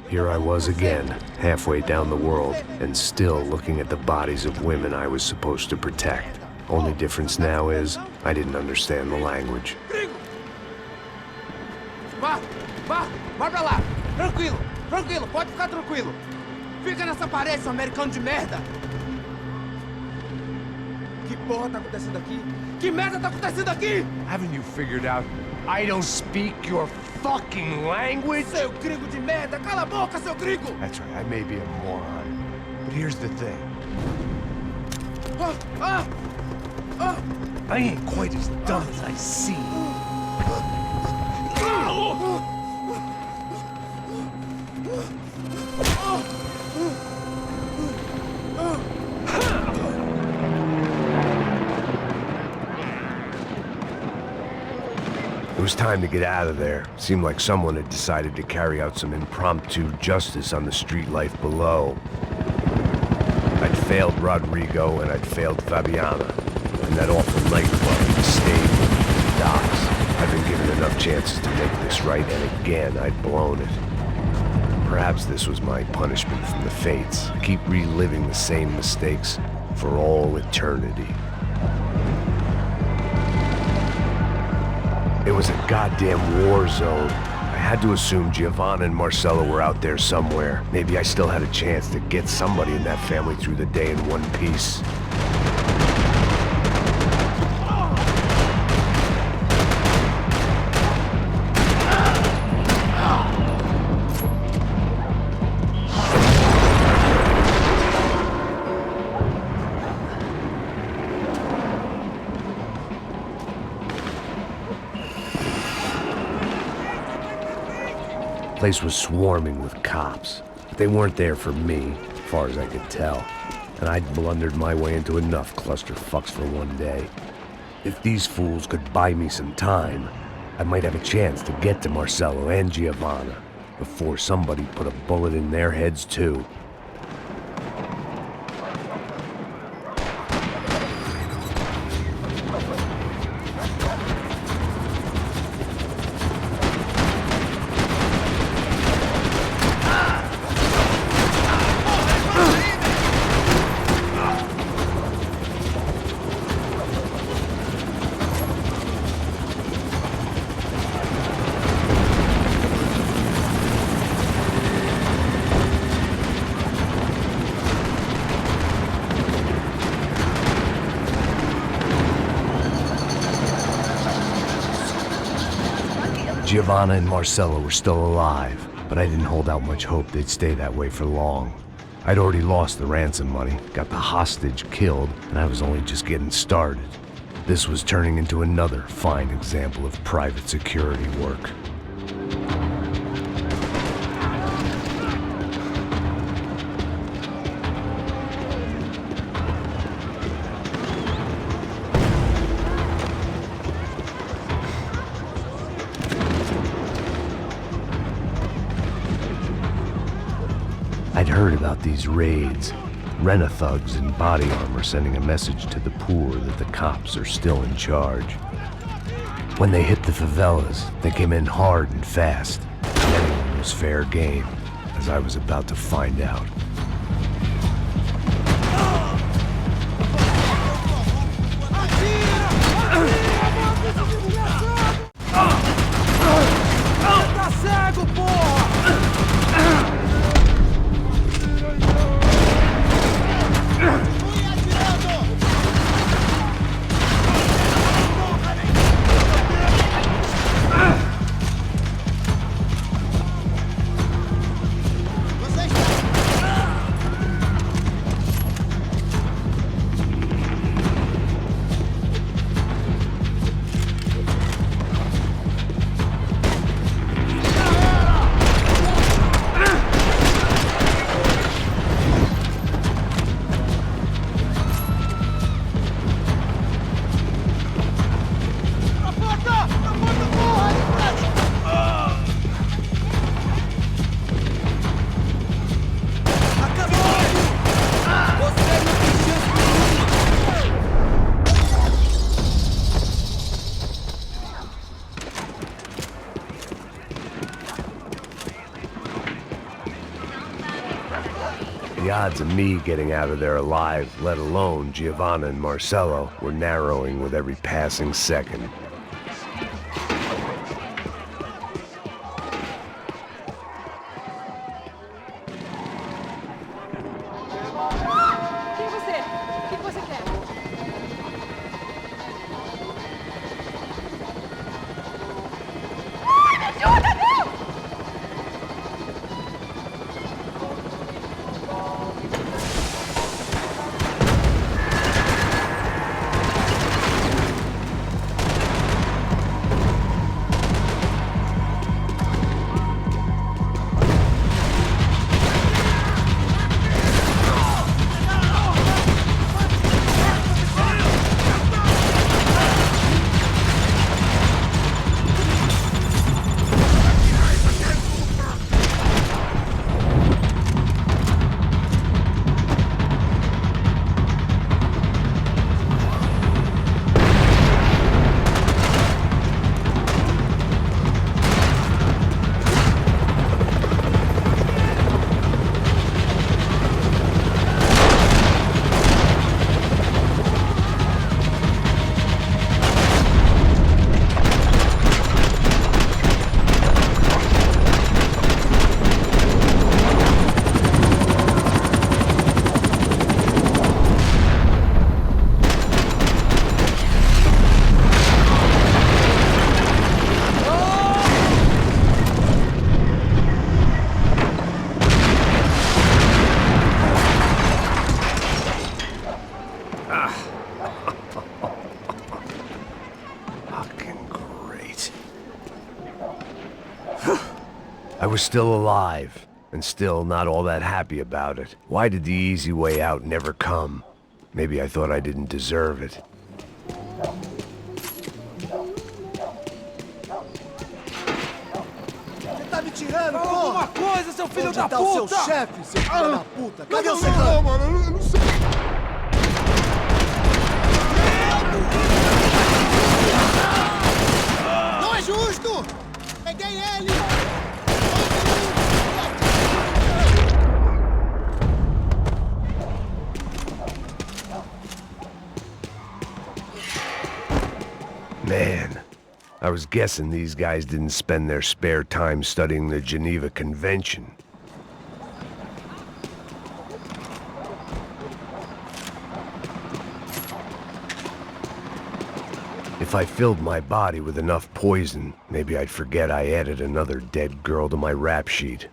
Here I was again, halfway down the world, and still looking at the bodies of women I was supposed to protect. Only difference now is, I didn't understand the language. Vai pra lá! Tranquilo, tranquilo, pode ficar tranquilo! Fica nessa parede, seu americano de merda! Que porra tá acontecendo aqui? Que merda tá acontecendo aqui? Haven't you figured out I don't speak your fucking language? Seu gringo de merda! Cala a boca, seu gringo! That's right, I may be a moron. But here's the thing. I ain't quite as dumb as I seem. It was time to get out of there. Seemed like someone had decided to carry out some impromptu justice on the street life below. I'd failed Rodrigo and I'd failed Fabiana. And that awful nightclub, the stable, the docks. I'd been given enough chances to make this right, and again I'd blown it. Perhaps this was my punishment from the fates. Keep reliving the same mistakes for all eternity. It was a goddamn war zone. I had to assume Giovanna and Marcello were out there somewhere. Maybe I still had a chance to get somebody in that family through the day in one piece. The place was swarming with cops. They weren't there for me, as far as I could tell. And I'd blundered my way into enough clusterfucks for one day. If these fools could buy me some time, I might have a chance to get to Marcello and Giovanna before somebody put a bullet in their heads too. Giovanna and Marcello were still alive, but I didn't hold out much hope they'd stay that way for long. I'd already lost the ransom money, got the hostage killed, and I was only just getting started. This was turning into another fine example of private security work. I'd heard about these raids. Rent-a-thugs in body armor sending a message to the poor that the cops are still in charge. When they hit the favelas, they came in hard and fast. And anyone was fair game, as I was about to find out. Tá cego, porra! The odds of me getting out of there alive, let alone Giovanna and Marcello, were narrowing with every passing second. Quem é você? O que você quer? Ai, me ajuda, não! I was still alive, and still not all that happy about it. Why did the easy way out never come? Maybe I thought I didn't deserve it. Você tá me tirando, Fala porra? alguma coisa, seu filho Onde da tá o seu puta! chefe, seu filho da puta? Cadê o Não, secretário? mano, eu não sei. Não é justo! Peguei ele! Man, I was guessing these guys didn't spend their spare time studying the Geneva Convention. If I filled my body with enough poison, maybe I'd forget I added another dead girl to my rap sheet.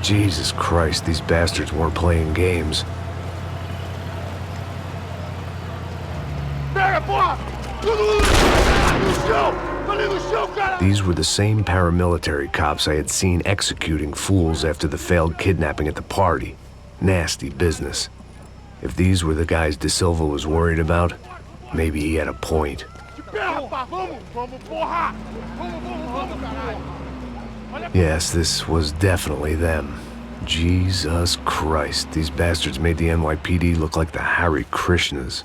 Jesus Christ, these bastards weren't playing games. Pega, porra! No chão! Ali no chão, cara! These were the same paramilitary cops I had seen executing fools after the failed kidnapping at the party. Nasty business. If these were the guys De Silva was worried about, maybe he had a point. Vamos, porra! Vamos, caralho! Yes, this was definitely them. Jesus Christ, these bastards made the NYPD look like the Hare Krishnas.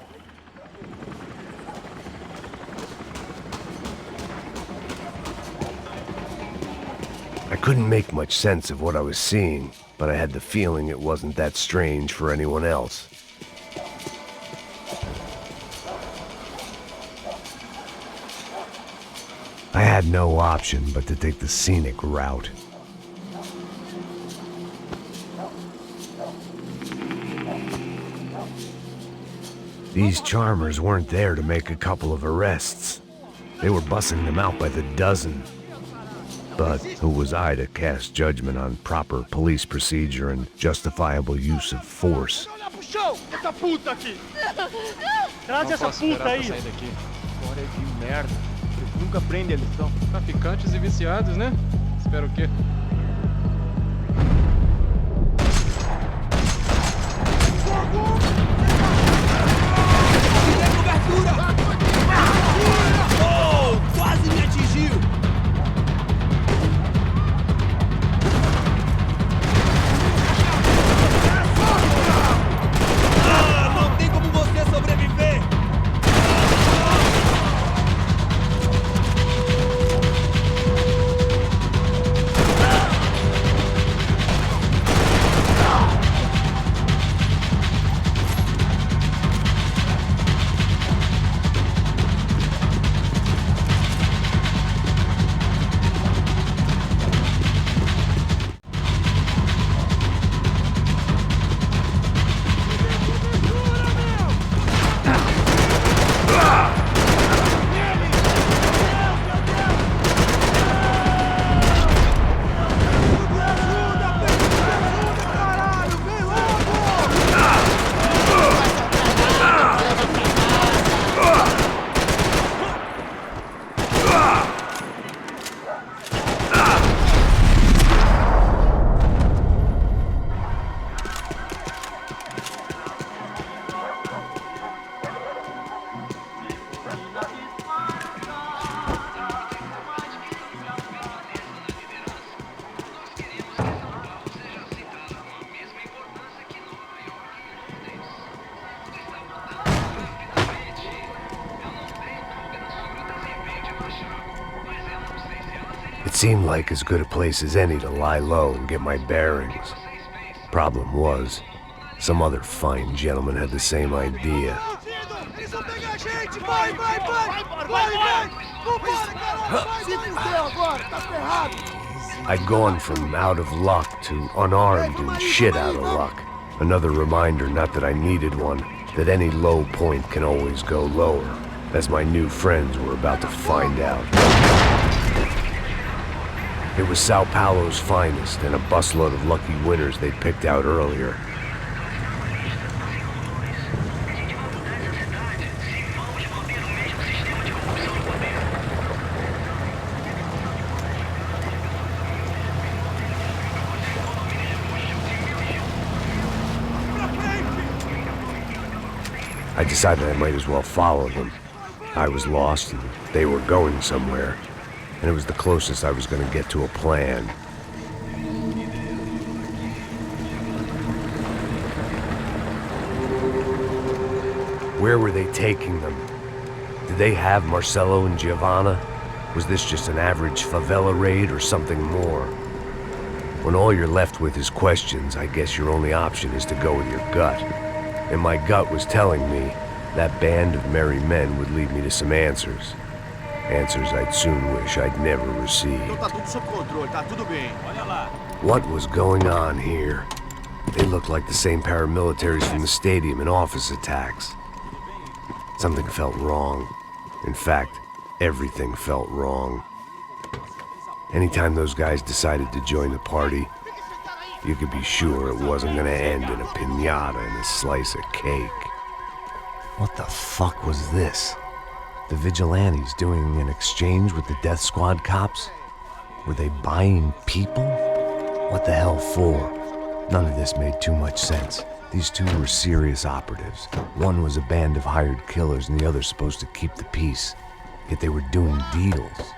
I couldn't make much sense of what I was seeing, but I had the feeling it wasn't that strange for anyone else. I had no option but to take the scenic route. These charmers weren't there to make a couple of arrests. They were bussing them out by the dozen. But who was I to cast judgment on proper police procedure and justifiable use of force? Olha pro chão! Essa puta aqui! Traz essa puta aí! História de merda. Eles nunca aprendem a lição. Traficantes e viciados, né? Espero o quê? Tem lugar seemed like as good a place as any to lie low and get my bearings. Problem was, some other fine gentleman had the same idea. Eles vão pegar a gente! Vai, vai, vai! Vai, vai! Vambora, caralho! Se fudeu agora, tá ferrado! I'd gone from out of luck to unarmed and shit out of luck. Another reminder, not that I needed one, that any low point can always go lower, as my new friends were about to find out. It was Sao Paulo's finest and a busload of lucky winners they'd picked out earlier. I decided I might as well follow them. I was lost and they were going somewhere, and it was the closest I was going to get to a plan. Where were they taking them? Did they have Marcello and Giovanna? Was this just an average favela raid or something more? When all you're left with is questions, I guess your only option is to go with your gut. And my gut was telling me that band of merry men would lead me to some answers. Answers I'd soon wish I'd never received. Tá tudo sob controle, tá tudo bem. Olha lá. What was going on here? They looked like the same paramilitaries from the stadium in office attacks. Something felt wrong. In fact, everything felt wrong. Anytime those guys decided to join the party, you could be sure it wasn't gonna end in a piñata and a slice of cake. What the fuck was this? The vigilantes doing an exchange with the death squad cops? Were they buying people? What the hell for? None of this made too much sense. These two were serious operatives. One was a band of hired killers and the other supposed to keep the peace. Yet they were doing deals.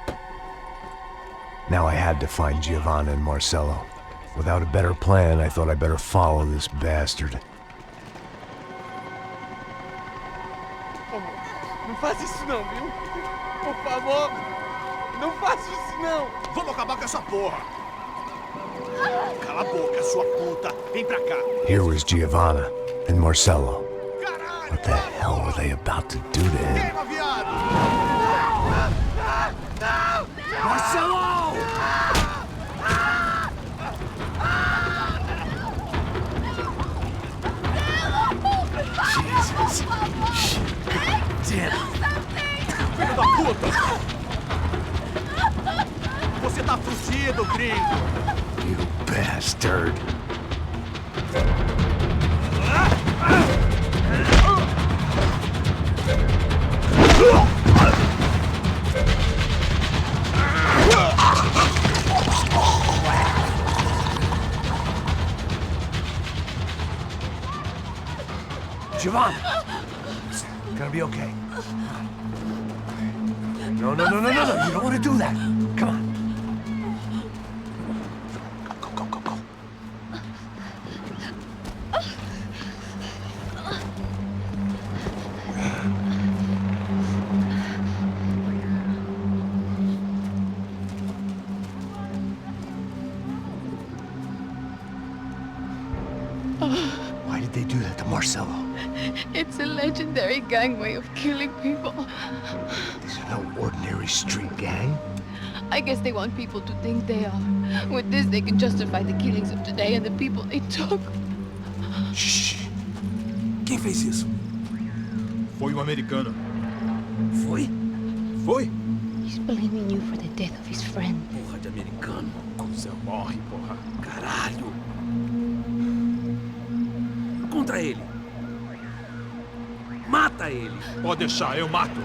Now I had to find Giovanna and Marcello. Without a better plan, I thought I'd better follow this bastard. Não faz isso não, viu? Por favor, não faça isso não. Vamos acabar com essa porra! Cala a boca, sua puta! Vem pra cá! Here was Giovanna and Marcello. What the hell were they about to do to him? Queima, viado! Marcello! Jesus. Shit. Filho da puta! Você tá fudido, gringo! You bastard. Giovanna! It's gonna be okay. No. You don't want to do that. Come on. Go. Why did they do that to Marcello? It's a legendary gang way of killing people. These are no ordinary street gang. I guess they want people to think they are. With this, they can justify the killings of today and the people they took. Shh! Quem fez isso? Foi um americano. Foi? Foi? He's blaming you for the death of his friend. Porra de americano. Você morre, porra. Caralho! Contra ele. Mata ele. Pode deixar, eu mato.